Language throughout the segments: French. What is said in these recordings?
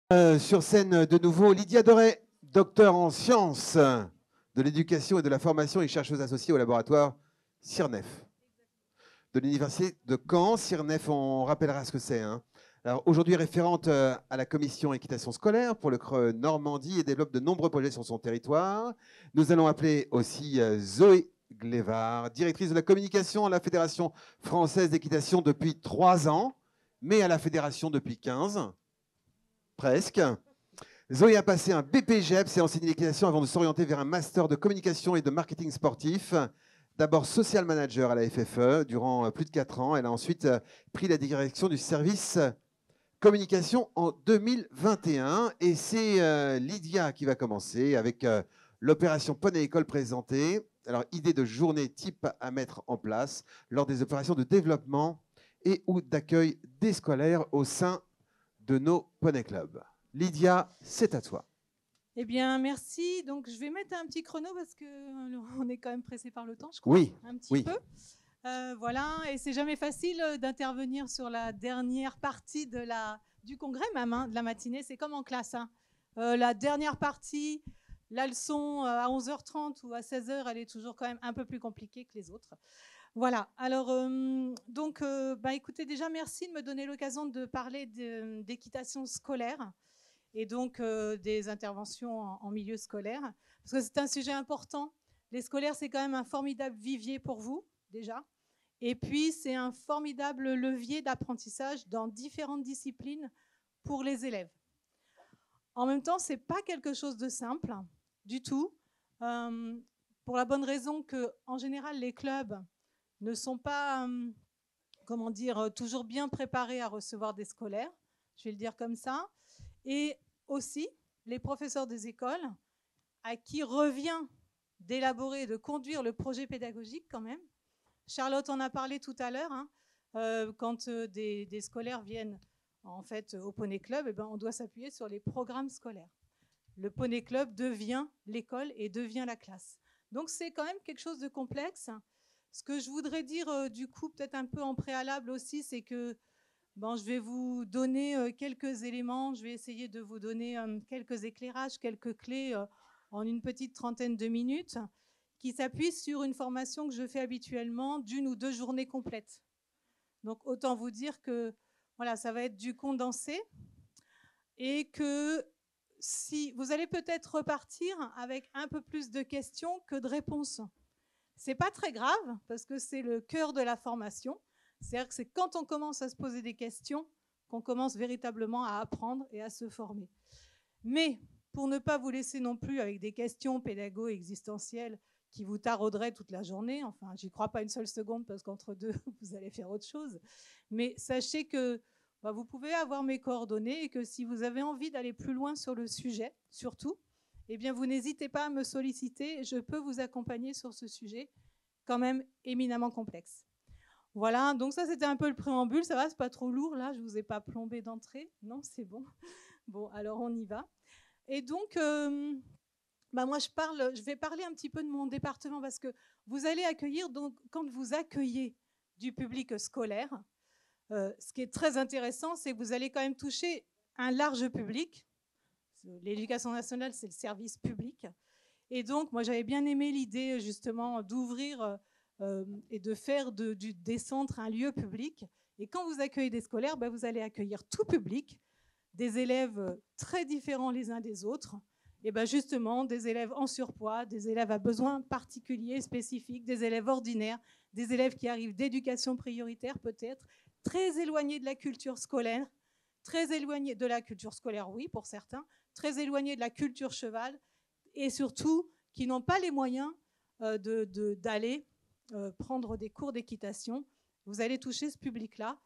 Sur scène de nouveau, Lydia Doré, docteur en sciences de l'éducation et de la formation et chercheuse associée au laboratoire CIRNEF de l'université de Caen. CIRNEF, on rappellera ce que c'est. Alors aujourd'hui référente à la commission équitation scolaire pour le Creux Normandie et développe de nombreux projets sur son territoire. Nous allons appeler aussi Zoé Glévard, directrice de la communication à la Fédération française d'équitation depuis 3 ans, mais à la fédération depuis 15, presque. Zoé a passé un BPGEPS et enseigné l'équitation avant de s'orienter vers un master de communication et de marketing sportif. D'abord social manager à la FFE durant plus de 4 ans. Elle a ensuite pris la direction du service communication en 2021. Et c'est Lydia qui va commencer avec l'opération Poney École présentée. Alors, idée de journée type à mettre en place lors des opérations de développement et ou d'accueil des scolaires au sein de nos Poney Clubs. Lydia, c'est à toi. Eh bien, merci. Donc, je vais mettre un petit chrono parce qu'on est quand même pressé par le temps, je crois. Oui, un petit peu. Voilà, et c'est jamais facile d'intervenir sur la dernière partie du congrès même, de la matinée. C'est comme en classe. La dernière partie, la leçon à 11h30 ou à 16h, elle est toujours quand même un peu plus compliquée que les autres. Voilà. Alors, écoutez, déjà, merci de me donner l'occasion de parler d'équitation scolaire et donc des interventions en milieu scolaire, parce que c'est un sujet important. Les scolaires, c'est quand même un formidable vivier pour vous, déjà. Et puis, c'est un formidable levier d'apprentissage dans différentes disciplines pour les élèves. En même temps, ce n'est pas quelque chose de simple du tout, pour la bonne raison qu'en général, les clubs ne sont pas toujours bien préparés à recevoir des scolaires, je vais le dire comme ça. Et aussi, les professeurs des écoles, à qui revient d'élaborer et de conduire le projet pédagogique quand même. Charlotte en a parlé tout à l'heure. Quand des scolaires viennent en fait au Poney Club, on doit s'appuyer sur les programmes scolaires. Le Poney Club devient l'école et devient la classe. Donc c'est quand même quelque chose de complexe. Ce que je voudrais dire du coup, peut-être un peu en préalable aussi, c'est que je vais vous donner quelques éléments, je vais essayer de vous donner quelques éclairages, quelques clés en une petite trentaine de minutes, qui s'appuient sur une formation que je fais habituellement d'1 ou 2 journées complètes. Donc autant vous dire que voilà, ça va être du condensé et que si vous allez peut-être repartir avec un peu plus de questions que de réponses. C'est pas très grave parce que c'est le cœur de la formation. C'est-à-dire que c'est quand on commence à se poser des questions qu'on commence véritablement à apprendre et à se former. Mais pour ne pas vous laisser non plus avec des questions pédago-existentielles qui vous tarauderaient toute la journée, enfin, j'y crois pas une seule seconde parce qu'entre deux, vous allez faire autre chose. Mais sachez que vous pouvez avoir mes coordonnées et que si vous avez envie d'aller plus loin sur le sujet, surtout, eh bien, vous n'hésitez pas à me solliciter. Je peux vous accompagner sur ce sujet quand même éminemment complexe. Voilà, donc ça, c'était un peu le préambule. Ça va, c'est pas trop lourd, là? Je vous ai pas plombé d'entrée? Non, c'est bon. Bon, alors on y va. Et donc, moi, je vais parler un petit peu de mon département parce que vous allez accueillir, donc, quand vous accueillez du public scolaire, ce qui est très intéressant, c'est que vous allez quand même toucher un large public. L'éducation nationale, c'est le service public. Et donc, moi, j'avais bien aimé l'idée, justement, d'ouvrir et de faire des centres un lieu public. Et quand vous accueillez des scolaires, vous allez accueillir tout public, des élèves très différents les uns des autres. Et justement, des élèves en surpoids, des élèves à besoins particuliers, spécifiques, des élèves ordinaires, des élèves qui arrivent d'éducation prioritaire peut-être, très éloignés de la culture scolaire, très éloignés de la culture scolaire, oui, pour certains, très éloignés de la culture cheval, et surtout qui n'ont pas les moyens d'aller prendre des cours d'équitation. Vous allez toucher ce public-là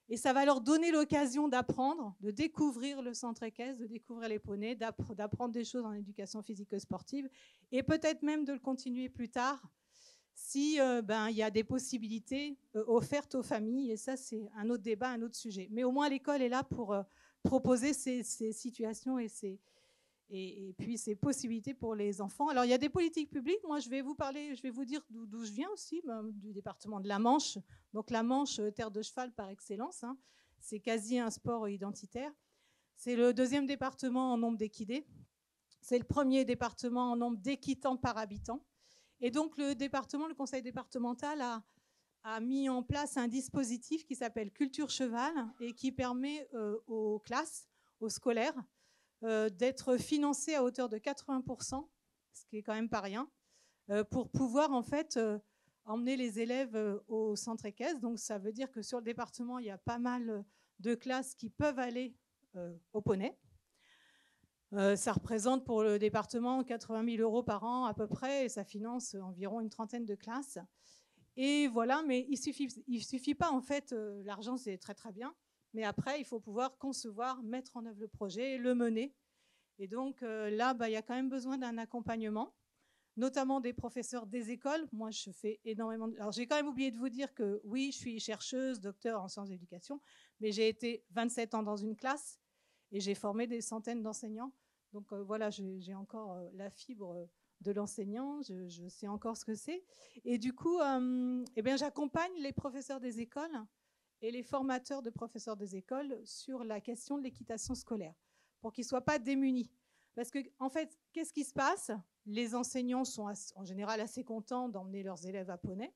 et ça va leur donner l'occasion d'apprendre, de découvrir le centre équestre, de découvrir les poneys, d'apprendre des choses en éducation physique et sportive et peut-être même de le continuer plus tard si y a des possibilités offertes aux familles. Et ça, c'est un autre débat, un autre sujet. Mais au moins, l'école est là pour proposer ces situations et puis ces possibilités pour les enfants. Alors, il y a des politiques publiques. Moi, je vais vous dire d'où je viens aussi, du département de la Manche. Donc, la Manche, terre de cheval par excellence. C'est quasi un sport identitaire. C'est le deuxième département en nombre d'équidés. C'est le premier département en nombre d'équitants par habitant. Et donc, le conseil départemental a mis en place un dispositif qui s'appelle Culture Cheval et qui permet aux classes, aux scolaires, d'être financés à hauteur de 80%, ce qui est quand même pas rien, pour pouvoir en fait emmener les élèves au centre équestre. Donc ça veut dire que sur le département, il y a pas mal de classes qui peuvent aller au poney. Ça représente pour le département 80 000 € par an à peu près, et ça finance environ une trentaine de classes. Et voilà, mais il suffit pas en fait, l'argent c'est très très bien, mais après il faut pouvoir concevoir, mettre en œuvre le projet, le mener. Et donc là, il y a quand même besoin d'un accompagnement, notamment des professeurs des écoles. Moi, je fais énormément Alors, j'ai quand même oublié de vous dire que oui, je suis chercheuse, docteur en sciences de l'éducation, mais j'ai été 27 ans dans une classe et j'ai formé des centaines d'enseignants. Donc voilà, j'ai encore la fibre de l'enseignant, je sais encore ce que c'est. Et du coup, j'accompagne les professeurs des écoles et les formateurs de professeurs des écoles sur la question de l'équitation scolaire, pour qu'ils ne soient pas démunis. Parce que, en fait, qu'est-ce qui se passe? Les enseignants sont en général assez contents d'emmener leurs élèves à poney,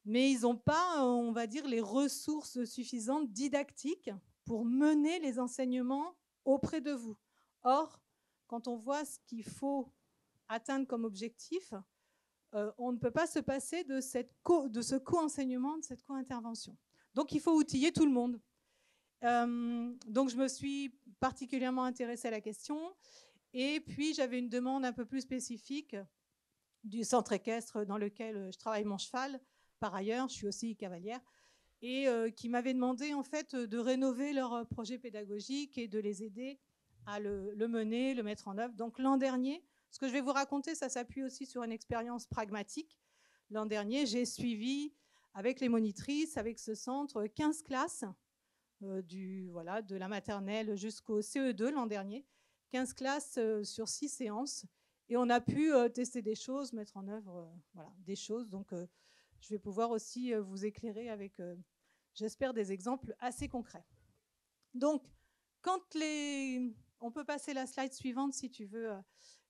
mais ils n'ont pas, on va dire, les ressources suffisantes didactiques pour mener les enseignements auprès de vous. Or, quand on voit ce qu'il faut atteindre comme objectif, on ne peut pas se passer de ce co-enseignement, de cette co-intervention. Donc, il faut outiller tout le monde. Donc, je me suis particulièrement intéressée à la question. Et puis, j'avais une demande un peu plus spécifique du centre équestre dans lequel je travaille mon cheval. Par ailleurs, je suis aussi cavalière. Et qui m'avait demandé, en fait, de rénover leur projet pédagogique et de les aider à le mener, le mettre en œuvre. Donc, l'an dernier, ce que je vais vous raconter, ça s'appuie aussi sur une expérience pragmatique. L'an dernier, j'ai suivi avec les monitrices, avec ce centre, 15 classes, de la maternelle jusqu'au CE2 l'an dernier. 15 classes sur 6 séances. Et on a pu tester des choses, mettre en œuvre des choses. Donc, je vais pouvoir aussi vous éclairer avec, j'espère, des exemples assez concrets. Donc, on peut passer la slide suivante si tu veux.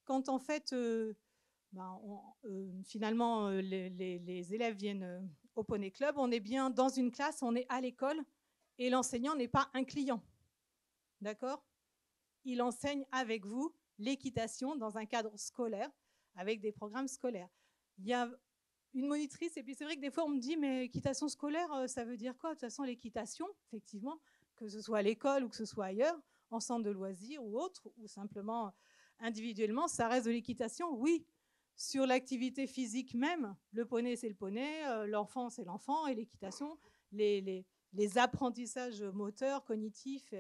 Quand en fait, finalement, les élèves viennent au Poney Club, on est bien dans une classe, on est à l'école, et l'enseignant n'est pas un client. D'accord ? Il enseigne avec vous l'équitation dans un cadre scolaire, avec des programmes scolaires. Il y a une monitrice, et puis c'est vrai que des fois on me dit, mais équitation scolaire, ça veut dire quoi? De toute façon, l'équitation, effectivement, que ce soit à l'école ou que ce soit ailleurs, en centre de loisirs ou autre, ou simplement individuellement, ça reste de l'équitation, oui. Sur l'activité physique même, le poney, c'est le poney, l'enfant, c'est l'enfant, et l'équitation, les apprentissages moteurs, cognitifs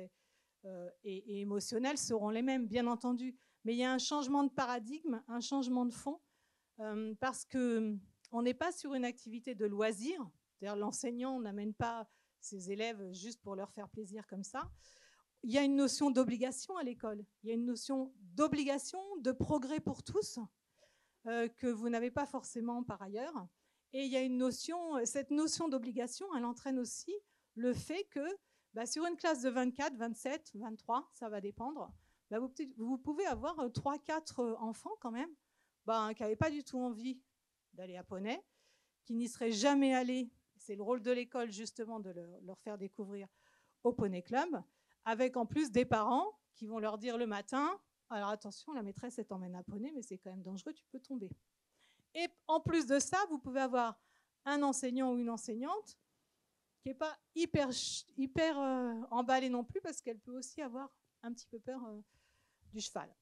et émotionnels seront les mêmes, bien entendu. Mais il y a un changement de paradigme, un changement de fond, parce qu'on n'est pas sur une activité de loisir. C'est-à-dire l'enseignant n'amène pas ses élèves juste pour leur faire plaisir comme ça. Il y a une notion d'obligation à l'école. Il y a une notion d'obligation, de progrès pour tous, que vous n'avez pas forcément par ailleurs. Et il y a cette notion d'obligation, elle entraîne aussi le fait que sur une classe de 24, 27, 23, ça va dépendre, vous pouvez avoir 3-4 enfants quand même qui n'avaient pas du tout envie d'aller à poney, qui n'y seraient jamais allés. C'est le rôle de l'école justement de leur faire découvrir au Poney Club, avec en plus des parents qui vont leur dire le matin, alors attention, la maîtresse t'emmène à poney, mais c'est quand même dangereux, tu peux tomber. Et en plus de ça, vous pouvez avoir un enseignant ou une enseignante qui n'est pas hyper emballée non plus, parce qu'elle peut aussi avoir un petit peu peur du cheval.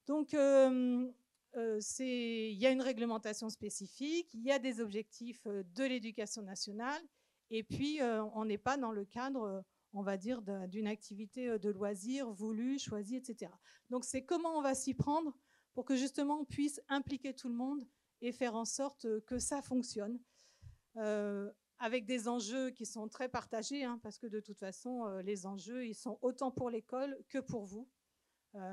Donc, il y a une réglementation spécifique, il y a des objectifs de l'éducation nationale, et puis on n'est pas dans le cadre, on va dire, d'une activité de loisir voulue, choisie, etc. Donc c'est comment on va s'y prendre pour que justement on puisse impliquer tout le monde et faire en sorte que ça fonctionne, avec des enjeux qui sont très partagés, parce que de toute façon, les enjeux, ils sont autant pour l'école que pour vous.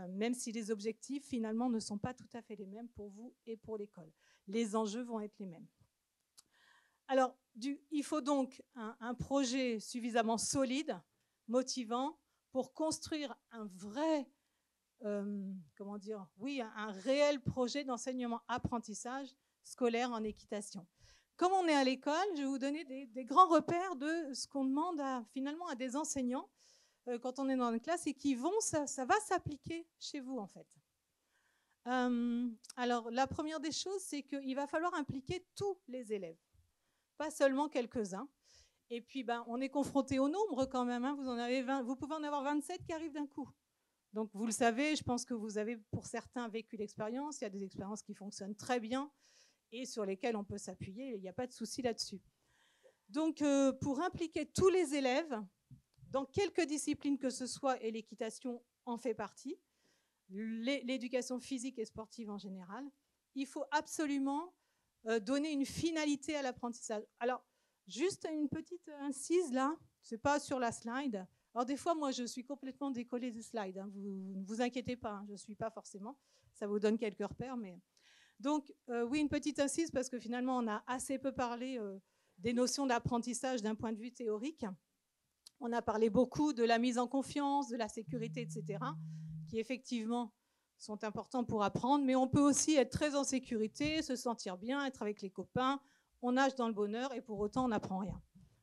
Même si les objectifs, finalement, ne sont pas tout à fait les mêmes pour vous et pour l'école. Les enjeux vont être les mêmes. Alors, il faut donc un projet suffisamment solide, motivant, pour construire un vrai, comment dire, oui, un réel projet d'enseignement-apprentissage scolaire en équitation. Comme on est à l'école, je vais vous donner des grands repères de ce qu'on demande finalement à des enseignants quand on est dans une classe et qui vont, ça va s'appliquer chez vous en fait. Alors, la première des choses, c'est qu'il va falloir impliquer tous les élèves, pas seulement quelques-uns. Et puis, on est confronté au nombre quand même. Hein. Vous pouvez en avoir 27 qui arrivent d'un coup. Donc, vous le savez, je pense que vous avez, pour certains, vécu l'expérience. Il y a des expériences qui fonctionnent très bien et sur lesquelles on peut s'appuyer. Il n'y a pas de souci là-dessus. Donc, pour impliquer tous les élèves, dans quelque discipline que ce soit, et l'équitation en fait partie, l'éducation physique et sportive en général, il faut absolument donner une finalité à l'apprentissage. Alors, juste une petite incise là, c'est pas sur la slide. Alors des fois, moi, je suis complètement décollée des slides. Hein. Vous ne vous inquiétez pas, hein, je ne suis pas forcément. Ça vous donne quelques repères. Mais... Donc, oui, une petite incise parce que finalement, on a assez peu parlé des notions d'apprentissage d'un point de vue théorique. On a parlé beaucoup de la mise en confiance, de la sécurité, etc., qui effectivement sont importants pour apprendre, mais on peut aussi être très en sécurité, se sentir bien, être avec les copains, on nage dans le bonheur et pour autant on n'apprend rien.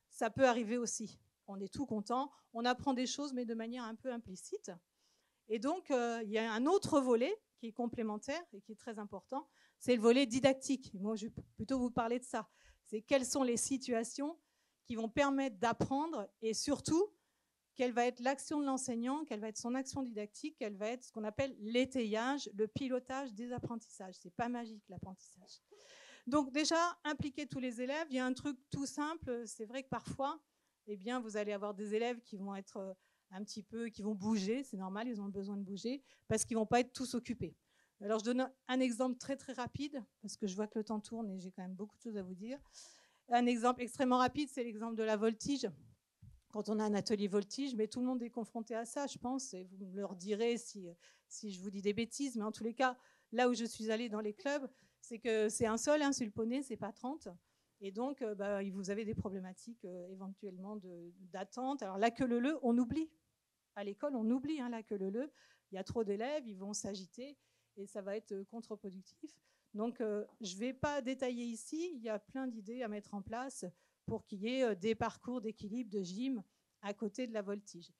Ça peut arriver aussi. On est tout content, on apprend des choses mais de manière un peu implicite. Et donc il y a un autre volet qui est complémentaire et qui est très important, c'est le volet didactique. Moi je vais plutôt vous parler de ça. C'est quelles sont les situations qui vont permettre d'apprendre et surtout quelle va être l'action de l'enseignant, quelle va être son action didactique, quelle va être ce qu'on appelle l'étayage, le pilotage des apprentissages. C'est pas magique l'apprentissage. Donc déjà, impliquer tous les élèves, il y a un truc tout simple, c'est vrai que parfois, eh bien, vous allez avoir des élèves qui vont être un petit peu, qui vont bouger, c'est normal, ils ont besoin de bouger, parce qu'ils ne vont pas être tous occupés. Alors je donne un exemple très très rapide, parce que je vois que le temps tourne et j'ai quand même beaucoup de choses à vous dire. Un exemple extrêmement rapide, c'est l'exemple de la voltige. Quand on a un atelier voltige, mais tout le monde est confronté à ça, je pense, et vous me le redirez si je vous dis des bêtises, mais en tous les cas, là où je suis allée dans les clubs, c'est que c'est un seul, sur le poney, c'est pas 30, et donc vous avez des problématiques éventuellement d'attente. Alors la queue leu, on oublie. À l'école, on oublie la queue leu. Il y a trop d'élèves, ils vont s'agiter, et ça va être contre-productif. Donc je ne vais pas détailler ici, il y a plein d'idées à mettre en place pour qu'il y ait des parcours d'équilibre, de gym à côté de la voltige.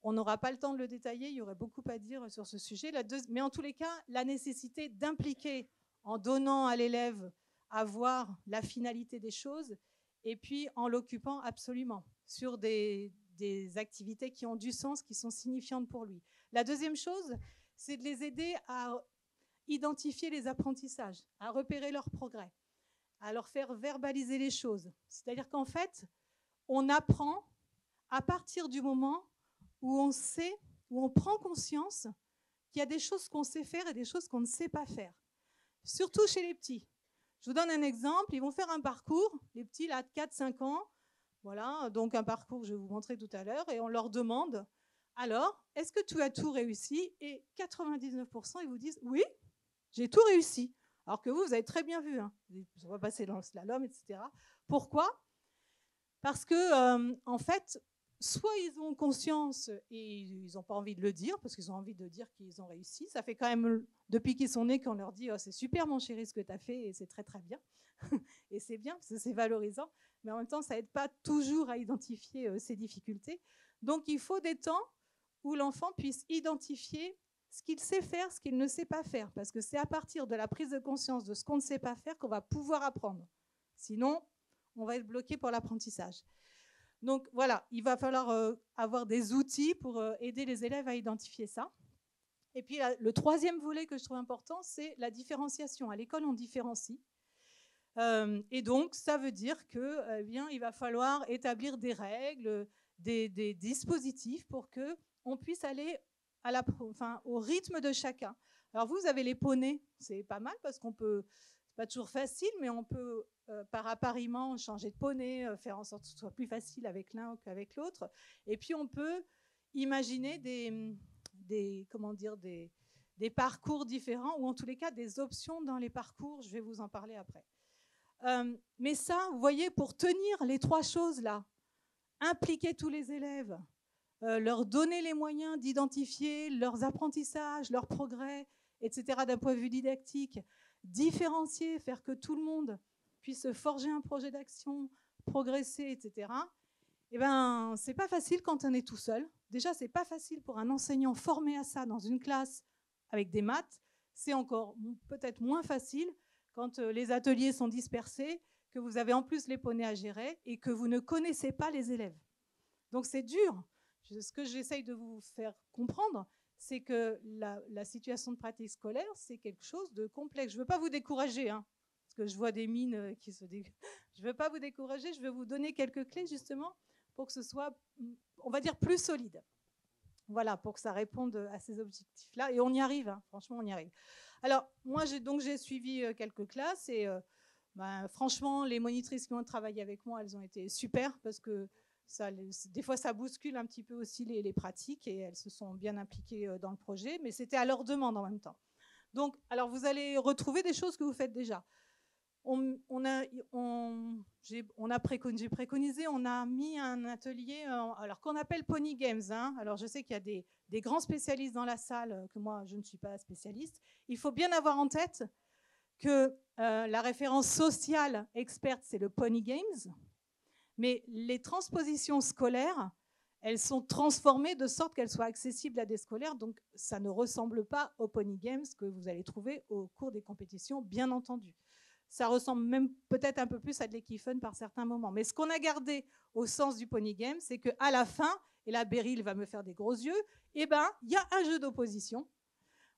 On n'aura pas le temps de le détailler, il y aurait beaucoup à dire sur ce sujet. Mais en tous les cas, la nécessité d'impliquer en donnant à l'élève à voir la finalité des choses et puis en l'occupant absolument sur des activités qui ont du sens, qui sont signifiantes pour lui. La deuxième chose, c'est de les aider à identifier les apprentissages, à repérer leurs progrès, à leur faire verbaliser les choses. C'est-à-dire qu'en fait, on apprend à partir du moment où on sait, où on prend conscience qu'il y a des choses qu'on sait faire et des choses qu'on ne sait pas faire. Surtout chez les petits. Je vous donne un exemple. Ils vont faire un parcours, les petits, là, de 4-5 ans. Voilà, donc un parcours que je vais vous montrer tout à l'heure. Et on leur demande, alors, est-ce que tu as tout réussi? Et 99%, ils vous disent, oui, j'ai tout réussi. Alors que vous avez très bien vu. Hein. On va passer dans le slalom, etc. Pourquoi? Parce que, en fait, soit ils ont conscience et ils n'ont pas envie de le dire, parce qu'ils ont envie de dire qu'ils ont réussi. Ça fait quand même, depuis qu'ils sont nés, qu'on leur dit oh, « c'est super mon chéri ce que tu as fait et c'est très très bien ». Et c'est bien, parce que c'est valorisant. Mais en même temps, ça n'aide pas toujours à identifier ces difficultés. Donc, il faut des temps où l'enfant puisse identifier ce qu'il sait faire, ce qu'il ne sait pas faire. Parce que c'est à partir de la prise de conscience de ce qu'on ne sait pas faire qu'on va pouvoir apprendre. Sinon, on va être bloqué pour l'apprentissage. Donc voilà, il va falloir avoir des outils pour aider les élèves à identifier ça. Et puis le troisième volet que je trouve important, c'est la différenciation. À l'école, on différencie. Et donc, ça veut dire que, il va falloir établir des règles, des dispositifs pour qu'on puisse aller au rythme de chacun. Alors vous avez les poneys, c'est pas mal parce qu'on peut, c'est pas toujours facile, mais on peut par appariement changer de poney, faire en sorte que ce soit plus facile avec l'un qu'avec l'autre. Et puis on peut imaginer des parcours différents ou en tous les cas des options dans les parcours. Je vais vous en parler après. Mais ça, vous voyez, pour tenir les trois choses là, impliquer tous les élèves, leur donner les moyens d'identifier leurs apprentissages, leurs progrès, etc. d'un point de vue didactique, différencier, faire que tout le monde puisse forger un projet d'action, progresser, etc. Eh ben, c'est pas facile quand on est tout seul. Déjà, c'est pas facile pour un enseignant formé à ça dans une classe avec des maths. C'est encore peut-être moins facile quand les ateliers sont dispersés, que vous avez en plus les poneys à gérer et que vous ne connaissez pas les élèves. Donc c'est dur. Ce que j'essaye de vous faire comprendre, c'est que la situation de pratique scolaire, c'est quelque chose de complexe. Je ne veux pas vous décourager, hein, parce que je vois des mines qui se découragent. Je ne veux pas vous décourager, je vais vous donner quelques clés justement pour que ce soit, on va dire, plus solide. Voilà, pour que ça réponde à ces objectifs-là. Et on y arrive, hein, franchement, on y arrive. Alors, moi, j'ai suivi quelques classes et franchement, les monitrices qui ont travaillé avec moi, elles ont été super parce que des fois, ça bouscule un petit peu aussi les pratiques et elles se sont bien impliquées dans le projet, mais c'était à leur demande en même temps. Donc, alors, vous allez retrouver des choses que vous faites déjà. J'ai préconisé, on a mis un atelier alors qu'on appelle Pony Games. Hein. Alors, je sais qu'il y a des grands spécialistes dans la salle, que moi, je ne suis pas spécialiste. Il faut bien avoir en tête que la référence sociale experte, c'est le Pony Games. Mais les transpositions scolaires, elles sont transformées de sorte qu'elles soient accessibles à des scolaires. Donc, ça ne ressemble pas aux Pony Games que vous allez trouver au cours des compétitions, bien entendu. Ça ressemble même peut-être un peu plus à de l'Equifun par certains moments. Mais ce qu'on a gardé au sens du Pony Games, c'est qu'à la fin, et là, Beryl va me faire des gros yeux, eh ben, il y a un jeu d'opposition.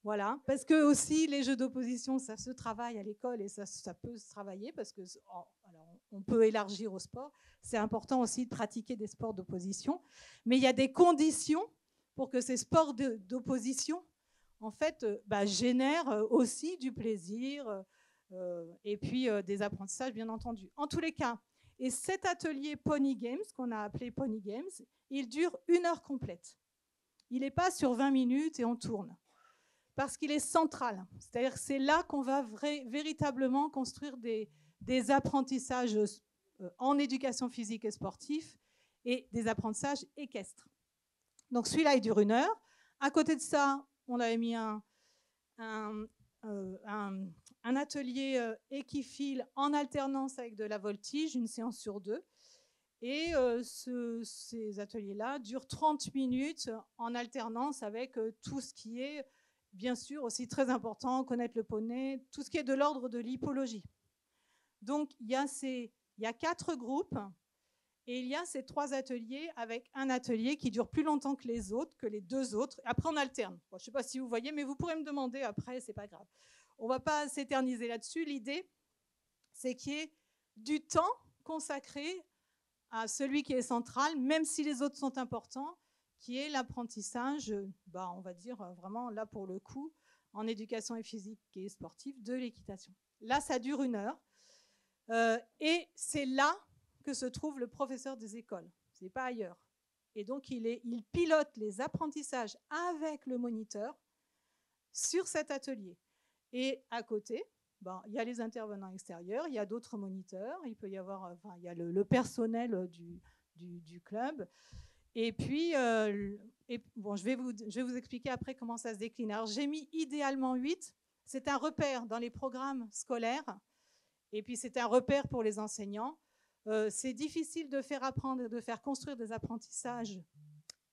Voilà, parce que aussi les jeux d'opposition, ça se travaille à l'école et ça peut se travailler parce que alors, on peut élargir au sport. C'est important aussi de pratiquer des sports d'opposition, mais il y a des conditions pour que ces sports d'opposition, en fait, génèrent aussi du plaisir et puis des apprentissages, bien entendu. En tous les cas, et cet atelier Pony Games, qu'on a appelé Pony Games, il dure 1 heure complète. Il n'est pas sur 20 minutes et on tourne. Parce qu'il est central. C'est-à-dire que c'est là qu'on va véritablement construire des apprentissages en éducation physique et sportive et des apprentissages équestres. Donc celui-là, il dure 1 heure. À côté de ça, on avait mis un atelier équifile en alternance avec de la voltige, une séance sur 2. Et ces ateliers-là durent 30 minutes en alternance avec tout ce qui est... Bien sûr, aussi très important, connaître le poney, tout ce qui est de l'ordre de l'hippologie. Donc, il y a 4 groupes et il y a ces 3 ateliers avec un atelier qui dure plus longtemps que les autres, que les 2 autres. Après, on alterne. Bon, je ne sais pas si vous voyez, mais vous pourrez me demander après, ce n'est pas grave. On ne va pas s'éterniser là-dessus. L'idée, c'est qu'il y ait du temps consacré à celui qui est central, même si les autres sont importants, qui est l'apprentissage, on va dire vraiment là pour le coup, en éducation et physique et sportive, de l'équitation. Là, ça dure 1 heure. Et c'est là que se trouve le professeur des écoles. Ce n'est pas ailleurs. Et donc, il pilote les apprentissages avec le moniteur sur cet atelier. Et à côté, il y a les intervenants extérieurs, il y a d'autres moniteurs, il peut y avoir, il y a le personnel du club. Et puis, je vais vous expliquer après comment ça se décline. Alors, j'ai mis idéalement 8. C'est un repère dans les programmes scolaires. Et puis, c'est un repère pour les enseignants. C'est difficile de faire apprendre, de faire construire des apprentissages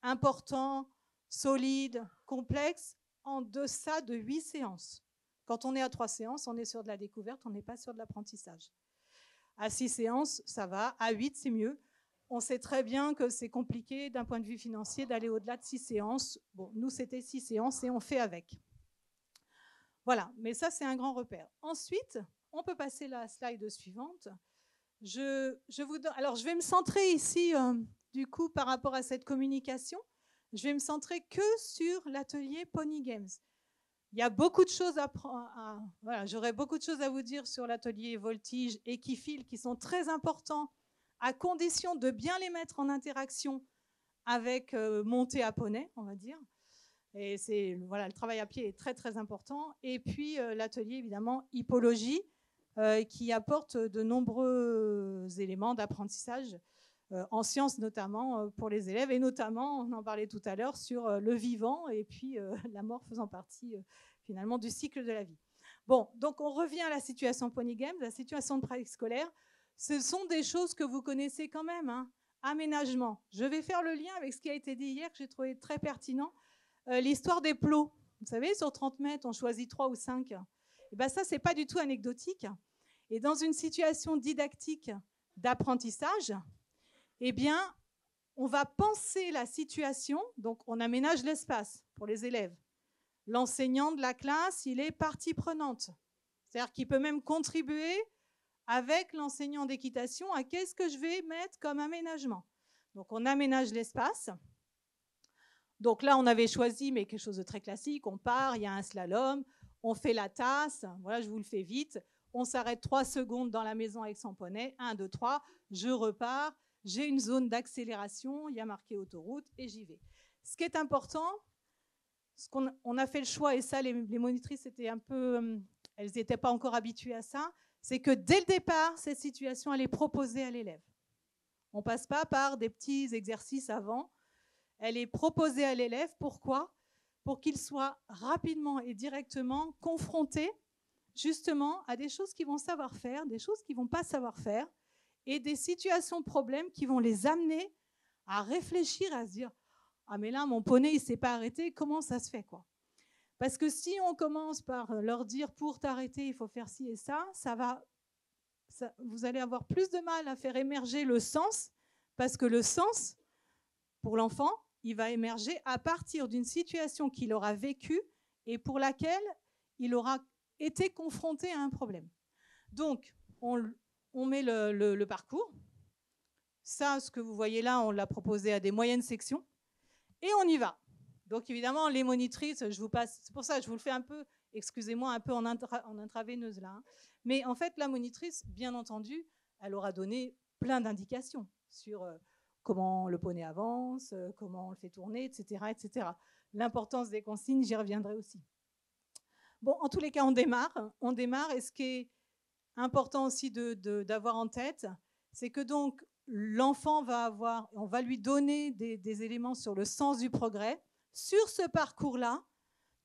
importants, solides, complexes, en deçà de 8 séances. Quand on est à 3 séances, on est sur de la découverte, on n'est pas sur de l'apprentissage. À 6 séances, ça va. À 8, c'est mieux. On sait très bien que c'est compliqué d'un point de vue financier d'aller au-delà de 6 séances. Bon, nous, c'était 6 séances et on fait avec. Voilà, mais ça, c'est un grand repère. Ensuite, on peut passer la slide suivante. Alors, je vais me centrer ici, du coup, par rapport à cette communication. Je vais me centrer que sur l'atelier Pony Games. Il y a beaucoup de choses j'aurais beaucoup de choses à vous dire sur l'atelier voltige et équifile qui sont très importants à condition de bien les mettre en interaction avec montée à poney, on va dire. Et le travail à pied est très, très important. Et puis, l'atelier, évidemment, hippologie, qui apporte de nombreux éléments d'apprentissage en sciences notamment pour les élèves, et notamment, on en parlait tout à l'heure, sur le vivant et puis la mort faisant partie finalement du cycle de la vie. Bon, donc on revient à la situation Ponygame, la situation de préscolaire. Ce sont des choses que vous connaissez quand même, hein. Aménagement. Je vais faire le lien avec ce qui a été dit hier, que j'ai trouvé très pertinent. L'histoire des plots. Vous savez, sur 30 mètres, on choisit 3 ou 5. Et bien ça, ce n'est pas du tout anecdotique. Et dans une situation didactique d'apprentissage, eh bien, on va penser la situation, donc on aménage l'espace pour les élèves. L'enseignant de la classe, il est partie prenante. C'est-à-dire qu'il peut même contribuer avec l'enseignant d'équitation à qu'est-ce que je vais mettre comme aménagement. Donc, on aménage l'espace. Donc là, on avait choisi, mais quelque chose de très classique, on part, il y a un slalom, on fait la tasse, voilà, je vous le fais vite, on s'arrête 3 secondes dans la maison avec son poney, 1, 2, 3, je repars, j'ai une zone d'accélération, il y a marqué autoroute et j'y vais. Ce qui est important, on a fait le choix, et ça, les monitrices étaient un peu, elles n'étaient pas encore habituées à ça, c'est que dès le départ, cette situation, elle est proposée à l'élève. On ne passe pas par des petits exercices avant. Elle est proposée à l'élève. Pourquoi ? Pour qu'il soit rapidement et directement confronté justement à des choses qu'ils vont savoir faire, des choses qu'ils ne vont pas savoir faire, et des situations problèmes qui vont les amener à réfléchir, à se dire « Ah mais là, mon poney, il ne s'est pas arrêté, comment ça se fait quoi ?» Parce que si on commence par leur dire « Pour t'arrêter, il faut faire ci et ça », vous allez avoir plus de mal à faire émerger le sens, parce que le sens, pour l'enfant, il va émerger à partir d'une situation qu'il aura vécue et pour laquelle il aura été confronté à un problème. Donc, on met le parcours. Ça, ce que vous voyez là, on l'a proposé à des moyennes sections. Et on y va. Donc, évidemment, les monitrices, je vous passe, c'est pour ça que je vous le fais un peu, excusez-moi, un peu en intraveineuse là. Hein. Mais en fait, la monitrice, bien entendu, elle aura donné plein d'indications sur comment le poney avance, comment on le fait tourner, etc. etc. L'importance des consignes, j'y reviendrai aussi. Bon, en tous les cas, on démarre. Et ce qui est important aussi d'avoir en tête, c'est que donc l'enfant on va lui donner des éléments sur le sens du progrès. Sur ce parcours-là,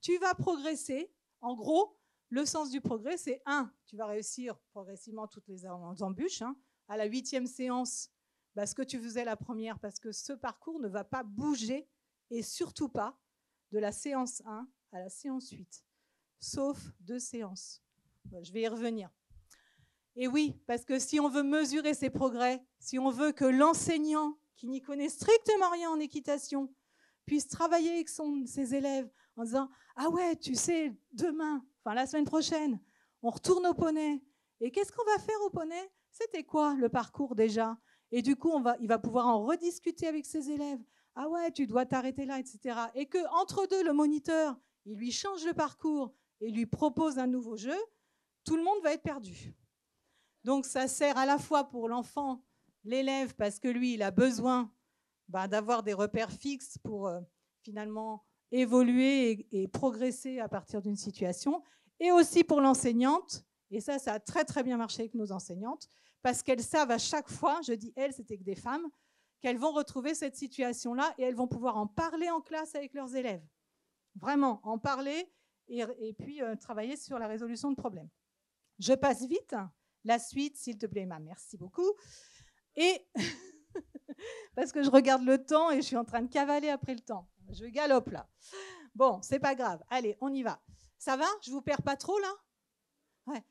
tu vas progresser. En gros, le sens du progrès, c'est 1, tu vas réussir progressivement toutes les embûches. Hein. À la 8e séance, ce que tu faisais la première, parce que ce parcours ne va pas bouger, et surtout pas de la séance 1 à la séance 8, sauf 2 séances. Je vais y revenir. Et oui, parce que si on veut mesurer ses progrès, si on veut que l'enseignant, qui n'y connaît strictement rien en équitation, puisse travailler avec ses élèves en disant « Ah ouais, tu sais, demain, enfin la semaine prochaine, on retourne au poney. Et qu'est-ce qu'on va faire au poney? C'était quoi le parcours déjà ?» Et du coup, il va pouvoir en rediscuter avec ses élèves. « Ah ouais, tu dois t'arrêter là, etc. » Et qu'entre deux, le moniteur, il lui change le parcours et lui propose un nouveau jeu, tout le monde va être perdu. Donc, ça sert à la fois pour l'enfant, l'élève, parce que lui, il a besoin d'avoir des repères fixes pour finalement évoluer et progresser à partir d'une situation, et aussi pour l'enseignante, et ça a très très bien marché avec nos enseignantes, parce qu'elles savent à chaque fois, je dis elles, c'était que des femmes, qu'elles vont retrouver cette situation-là et elles vont pouvoir en parler en classe avec leurs élèves. Vraiment, en parler et puis travailler sur la résolution de problèmes. Je passe vite. La suite, s'il te plaît, Emma. Merci beaucoup. Et parce que je regarde le temps et je suis en train de cavaler après le temps. Je galope là. Bon, c'est pas grave. Allez, on y va. Ça va? Je vous perds pas trop là? Ouais.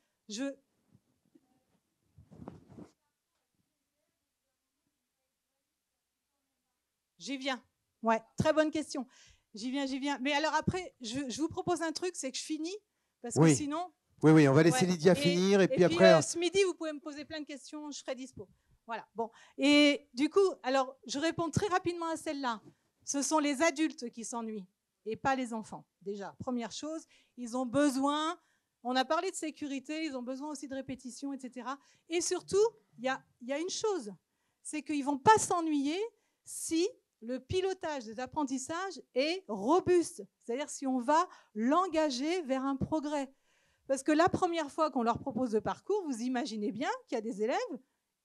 J'y viens. Ouais, très bonne question. J'y viens. Mais alors après, je vous propose un truc, c'est que je finis, parce que sinon... Oui, on va laisser Lydia finir. Et puis après... ce midi, vous pouvez me poser plein de questions, je serai dispo. Voilà, bon. Et du coup, alors, je réponds très rapidement à celle-là. Ce sont les adultes qui s'ennuient, et pas les enfants. Déjà, première chose, ils ont besoin... On a parlé de sécurité, ils ont besoin aussi de répétition, etc. Et surtout, il y a une chose, c'est qu'ils ne vont pas s'ennuyer si le pilotage des apprentissages est robuste. C'est-à-dire si on va l'engager vers un progrès. Parce que la première fois qu'on leur propose le parcours, vous imaginez bien qu'il y a des élèves,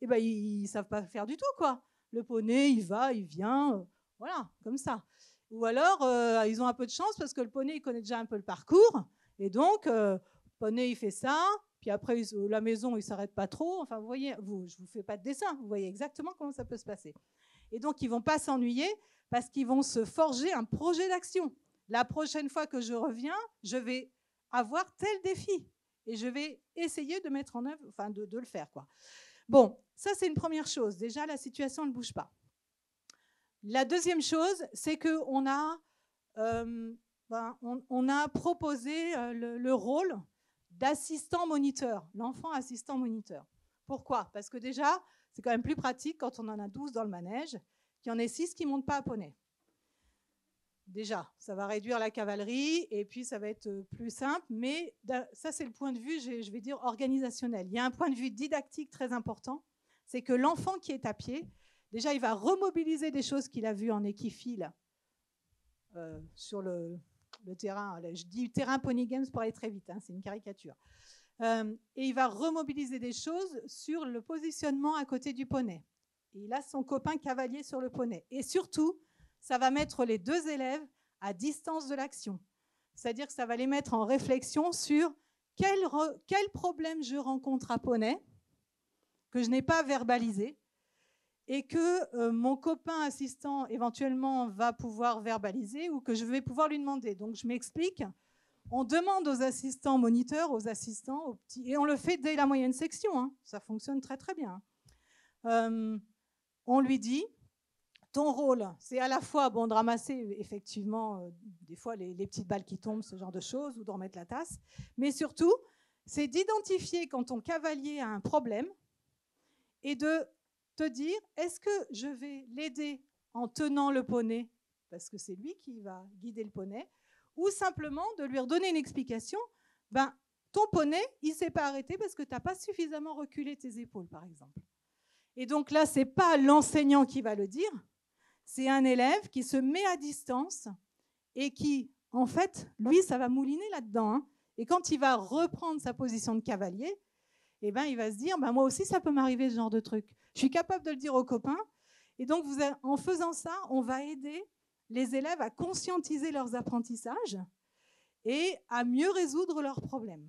ils ne savent pas faire du tout, quoi. Le poney, il va, il vient, voilà, comme ça. Ou alors, ils ont un peu de chance parce que le poney, il connaît déjà un peu le parcours. Et donc, le poney, il fait ça. Puis après, la maison, il ne s'arrête pas trop. Enfin, vous voyez, je ne vous fais pas de dessin. Vous voyez exactement comment ça peut se passer. Et donc, ils ne vont pas s'ennuyer parce qu'ils vont se forger un projet d'action. La prochaine fois que je reviens, je vais avoir tel défi. Et je vais essayer de mettre en œuvre, enfin, de le faire, quoi. Bon, ça, c'est une première chose. Déjà, la situation ne bouge pas. La deuxième chose, c'est qu'on a, on a proposé le rôle d'assistant moniteur, l'enfant assistant moniteur. Pourquoi? Parce que déjà, c'est quand même plus pratique quand on en a 12 dans le manège, qu'il y en ait 6 qui ne montent pas à poney. Déjà, ça va réduire la cavalerie et puis ça va être plus simple, mais ça, c'est le point de vue, je vais dire, organisationnel. Il y a un point de vue didactique très important, c'est que l'enfant qui est à pied, déjà, il va remobiliser des choses qu'il a vues en équifile sur le terrain. Je dis terrain Pony Games pour aller très vite, hein, c'est une caricature. Et il va remobiliser des choses sur le positionnement à côté du poney. Et il a son copain cavalier sur le poney. Et surtout, ça va mettre les deux élèves à distance de l'action. C'est-à-dire que ça va les mettre en réflexion sur quel problème je rencontre à poney que je n'ai pas verbalisé et que mon copain assistant éventuellement va pouvoir verbaliser ou que je vais pouvoir lui demander. Donc je m'explique. On demande aux assistants moniteurs, aux assistants, aux petits, et on le fait dès la moyenne section. Hein, ça fonctionne très très bien. On lui dit, ton rôle, c'est à la fois de ramasser effectivement des fois les petites balles qui tombent, ce genre de choses, ou de remettre la tasse, mais surtout, c'est d'identifier quand ton cavalier a un problème et de te dire, est-ce que je vais l'aider en tenant le poney, parce que c'est lui qui va guider le poney, ou simplement de lui redonner une explication, ton poney, il ne s'est pas arrêté parce que tu n'as pas suffisamment reculé tes épaules, par exemple. Et donc là, ce n'est pas l'enseignant qui va le dire, c'est un élève qui se met à distance et qui, en fait, lui, ça va mouliner là-dedans. Hein. Et quand il va reprendre sa position de cavalier, il va se dire, moi aussi, ça peut m'arriver ce genre de truc. Je suis capable de le dire aux copains. Et donc, en faisant ça, on va aider les élèves à conscientiser leurs apprentissages et à mieux résoudre leurs problèmes.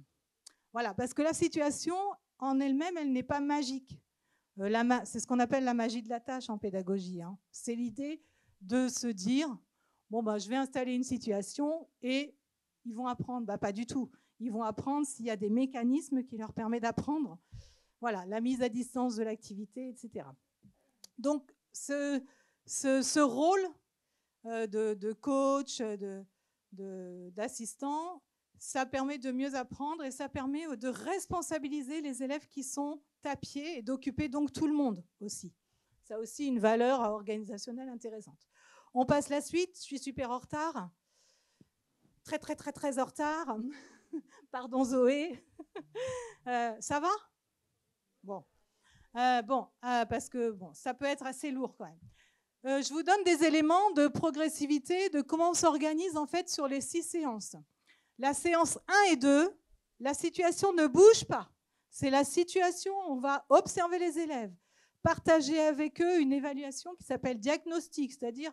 Voilà, parce que la situation en elle-même, elle n'est pas magique. C'est ce qu'on appelle la magie de la tâche en pédagogie. Hein. C'est l'idée de se dire, je vais installer une situation et ils vont apprendre. Pas du tout. Ils vont apprendre s'il y a des mécanismes qui leur permettent d'apprendre. Voilà, la mise à distance de l'activité, etc. Donc, ce rôle de coach, d'assistant, ça permet de mieux apprendre et ça permet de responsabiliser les élèves qui sont à pied et d'occuper donc tout le monde aussi. Ça a aussi une valeur organisationnelle intéressante. On passe la suite. Je suis super en retard. Très, très, très, très en retard. Pardon, Zoé. Ça va? Bon. Parce que ça peut être assez lourd quand même. Je vous donne des éléments de progressivité, de comment on s'organise en fait sur les 6 séances. La séance 1 et 2, la situation ne bouge pas. C'est la situation, on va observer les élèves, partager avec eux une évaluation qui s'appelle diagnostic, c'est-à-dire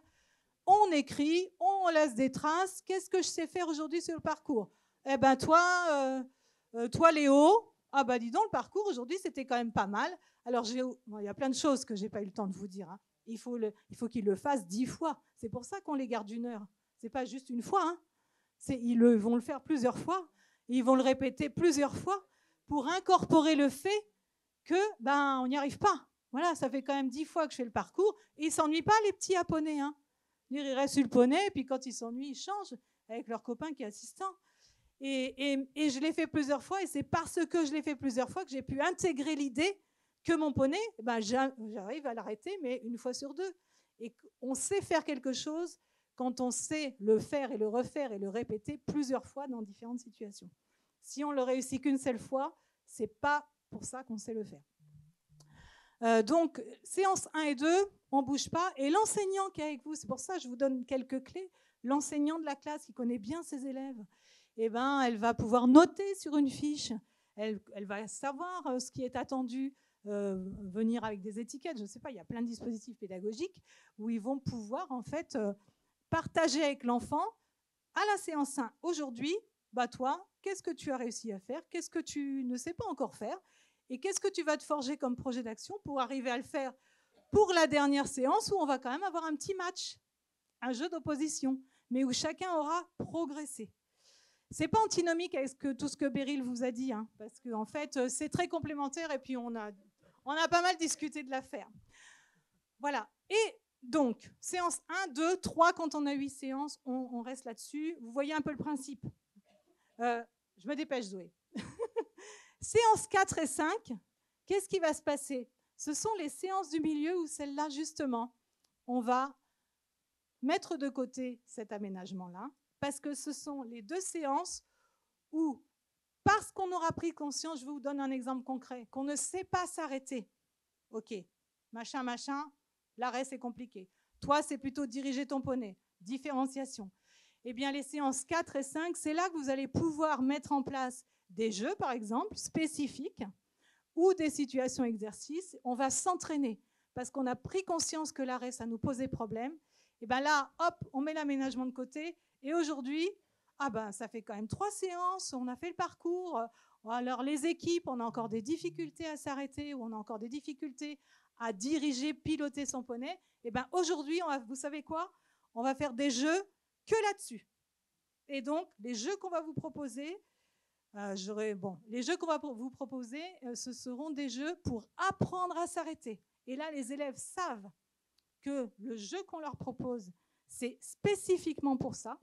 on écrit, on laisse des traces, qu'est-ce que je sais faire aujourd'hui sur le parcours? Toi Léo, dis donc, le parcours aujourd'hui c'était quand même pas mal. Alors il y a plein de choses que je n'ai pas eu le temps de vous dire. Hein. Il faut qu'ils le fassent 10 fois. C'est pour ça qu'on les garde 1 heure. Ce n'est pas juste une fois. Hein. Ils vont le faire plusieurs fois. Ils vont le répéter plusieurs fois pour incorporer le fait qu'on n'y arrive pas. Voilà, ça fait quand même 10 fois que je fais le parcours. Et ils ne s'ennuient pas, les petits à poney. Hein. Ils restent sur le poney, et puis quand ils s'ennuient, ils changent avec leur copain qui est assistant. Et je l'ai fait plusieurs fois, et c'est parce que je l'ai fait plusieurs fois que j'ai pu intégrer l'idée que mon poney, j'arrive à l'arrêter, mais 1 fois sur 2. Et on sait faire quelque chose quand on sait le faire et le refaire et le répéter plusieurs fois dans différentes situations. Si on ne le réussit qu'une seule fois, ce n'est pas pour ça qu'on sait le faire. Donc, séance 1 et 2, on ne bouge pas. Et l'enseignant qui est avec vous, c'est pour ça que je vous donne quelques clés, l'enseignant de la classe qui connaît bien ses élèves, elle va pouvoir noter sur une fiche, elle va savoir ce qui est attendu venir avec des étiquettes, je ne sais pas, il y a plein de dispositifs pédagogiques où ils vont pouvoir en fait partager avec l'enfant à la séance 1. Aujourd'hui, bah toi, qu'est-ce que tu as réussi à faire? Qu'est-ce que tu ne sais pas encore faire? Et qu'est-ce que tu vas te forger comme projet d'action pour arriver à le faire pour la dernière séance où on va quand même avoir un petit match, un jeu d'opposition, mais où chacun aura progressé. Ce n'est pas antinomique avec tout ce que Beryl vous a dit, hein, parce qu'en fait, c'est très complémentaire et puis on a pas mal discuté de l'affaire. Voilà. Et donc, séance 1, 2, 3, quand on a 8 séances, on reste là-dessus. Vous voyez un peu le principe. Je me dépêche, Zoé. Séance 4 et 5, qu'est-ce qui va se passer? Ce sont les séances du milieu où celle-là, justement, on va mettre de côté cet aménagement-là, parce que ce sont les 2 séances où, parce qu'on aura pris conscience, je vous donne un exemple concret, qu'on ne sait pas s'arrêter. Ok, machin, machin, l'arrêt c'est compliqué. Toi, c'est plutôt diriger ton poney, différenciation. Eh bien, les séances 4 et 5, c'est là que vous allez pouvoir mettre en place des jeux, par exemple, spécifiques, ou des situations exercices. On va s'entraîner, parce qu'on a pris conscience que l'arrêt, ça nous posait problème. Et bien là, hop, on met l'aménagement de côté. Et aujourd'hui, ça fait quand même 3 séances, on a fait le parcours. Alors les équipes, on a encore des difficultés à s'arrêter, ou on a encore des difficultés à diriger, piloter son poney. Et bien aujourd'hui, vous savez quoi? On va faire des jeux que là-dessus. Et donc, les jeux qu'on va vous proposer, les jeux qu'on va vous proposer, ce seront des jeux pour apprendre à s'arrêter. Et là, les élèves savent que le jeu qu'on leur propose, c'est spécifiquement pour ça,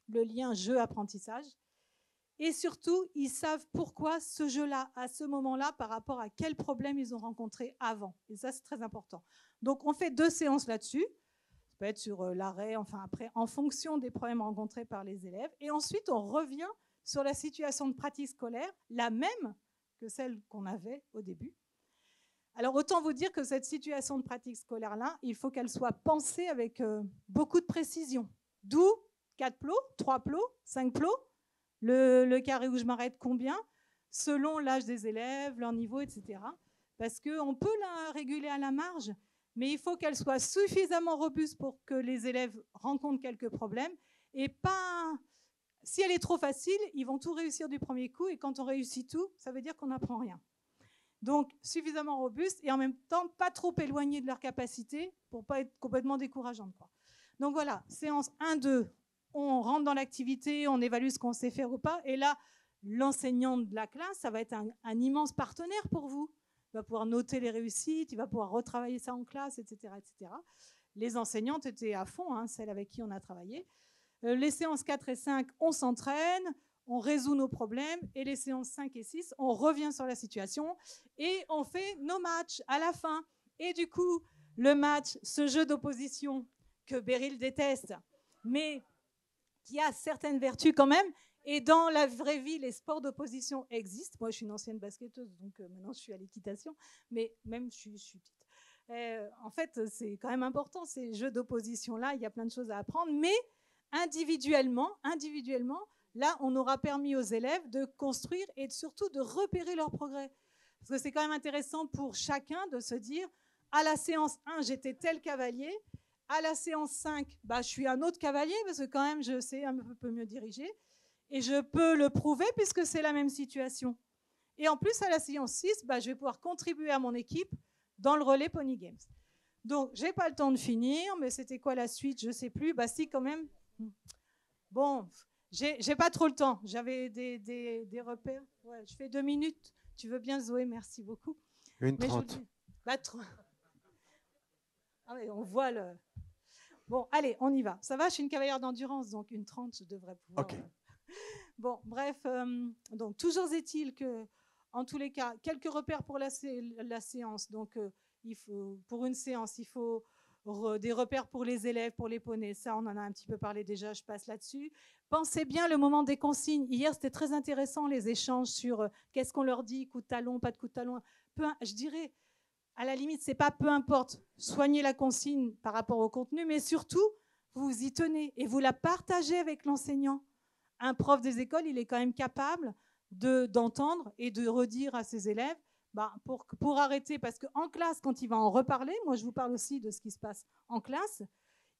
le lien jeu-apprentissage. Et surtout, ils savent pourquoi ce jeu-là, à ce moment-là, par rapport à quel problème ils ont rencontré avant. Et ça, c'est très important. Donc, on fait 2 séances là-dessus. Ça peut être sur l'arrêt, enfin après, en fonction des problèmes rencontrés par les élèves. Et ensuite, on revient sur la situation de pratique scolaire, la même que celle qu'on avait au début. Alors, autant vous dire que cette situation de pratique scolaire-là, il faut qu'elle soit pensée avec beaucoup de précision. D'où 4 plots, 3 plots, 5 plots, le carré où je m'arrête combien, selon l'âge des élèves, leur niveau, etc. Parce qu'on peut la réguler à la marge, mais il faut qu'elle soit suffisamment robuste pour que les élèves rencontrent quelques problèmes. Et pas... Si elle est trop facile, ils vont tout réussir du premier coup. Et quand on réussit tout, ça veut dire qu'on n'apprend rien. Donc, suffisamment robuste et en même temps pas trop éloigné de leur capacité pour ne pas être complètement décourageante, quoi. Donc voilà, séance 1, 2, on rentre dans l'activité, on évalue ce qu'on sait faire ou pas. Et là, l'enseignant de la classe, ça va être un immense partenaire pour vous. Il va pouvoir noter les réussites, il va pouvoir retravailler ça en classe, etc. etc. Les enseignantes étaient à fond, hein, celles avec qui on a travaillé. Les séances 4 et 5, on s'entraîne, on résout nos problèmes. Et les séances 5 et 6, on revient sur la situation et on fait nos matchs à la fin. Et du coup, le match, ce jeu d'opposition que Beryl déteste, mais qui a certaines vertus quand même. Et dans la vraie vie, les sports d'opposition existent. Moi, je suis une ancienne basketteuse, donc maintenant, je suis à l'équitation. Mais même, je suis petite. En fait, c'est quand même important, ces jeux d'opposition-là. Il y a plein de choses à apprendre. Mais individuellement, là, on aura permis aux élèves de construire et surtout de repérer leur progrès. Parce que c'est quand même intéressant pour chacun de se dire, à la séance 1, j'étais tel cavalier. À la séance 5, je suis un autre cavalier parce que quand même, je sais un peu mieux diriger. Et je peux le prouver puisque c'est la même situation. Et en plus, à la séance 6, je vais pouvoir contribuer à mon équipe dans le relais Pony Games. Donc, je n'ai pas le temps de finir, mais c'était quoi la suite? Je ne sais plus. Si, quand même. Bon, j'ai pas trop le temps. J'avais des repères. Ouais, je fais 2 minutes. Tu veux bien, Zoé? Merci beaucoup. 1:30. On voit le... Bon, allez, on y va. Ça va, je suis une cavalière d'endurance, donc 1:30, je devrais pouvoir... Ok. Bon, bref, donc toujours est-il que, en tous les cas, quelques repères pour la séance. Donc, pour une séance, il faut des repères pour les élèves, pour les poneys. Ça, on en a un petit peu parlé déjà, je passe là-dessus. Pensez bien le moment des consignes. Hier, c'était très intéressant, les échanges sur qu'est-ce qu'on leur dit, coup de talon, pas de coup de talon. Je dirais, à la limite, c'est pas peu importe. Soignez la consigne par rapport au contenu, mais surtout, vous vous y tenez et vous la partagez avec l'enseignant. Un prof des écoles, il est quand même capable d'entendre et de redire à ses élèves, pour arrêter, parce qu'en classe, quand il va en reparler, moi je vous parle aussi de ce qui se passe en classe,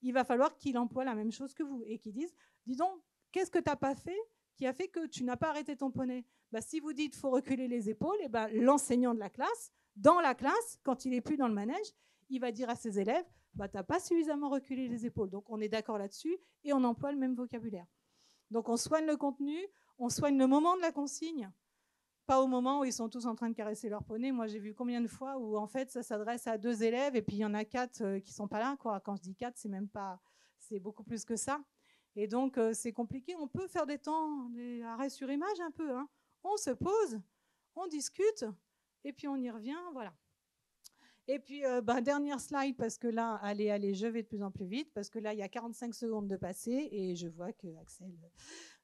il va falloir qu'il emploie la même chose que vous et qu'il dise, dis donc, qu'est-ce que tu n'as pas fait qui a fait que tu n'as pas arrêté ton poney? Si vous dites qu'il faut reculer les épaules, l'enseignant de la classe, dans la classe, quand il n'est plus dans le manège, il va dire à ses élèves, tu n'as pas suffisamment reculé les épaules. Donc on est d'accord là-dessus et on emploie le même vocabulaire. Donc on soigne le contenu, on soigne le moment de la consigne, pas au moment où ils sont tous en train de caresser leur poney. Moi, j'ai vu combien de fois où en fait ça s'adresse à 2 élèves et puis il y en a 4 qui sont pas là, quoi. Quand je dis 4, c'est beaucoup plus que ça. Et donc c'est compliqué. On peut faire des arrêts sur image un peu, hein. On se pose, on discute et puis on y revient, voilà. Et puis, dernière slide, parce que là, allez, je vais de plus en plus vite, parce que là, il y a 45 secondes de passé, et je vois que Axel...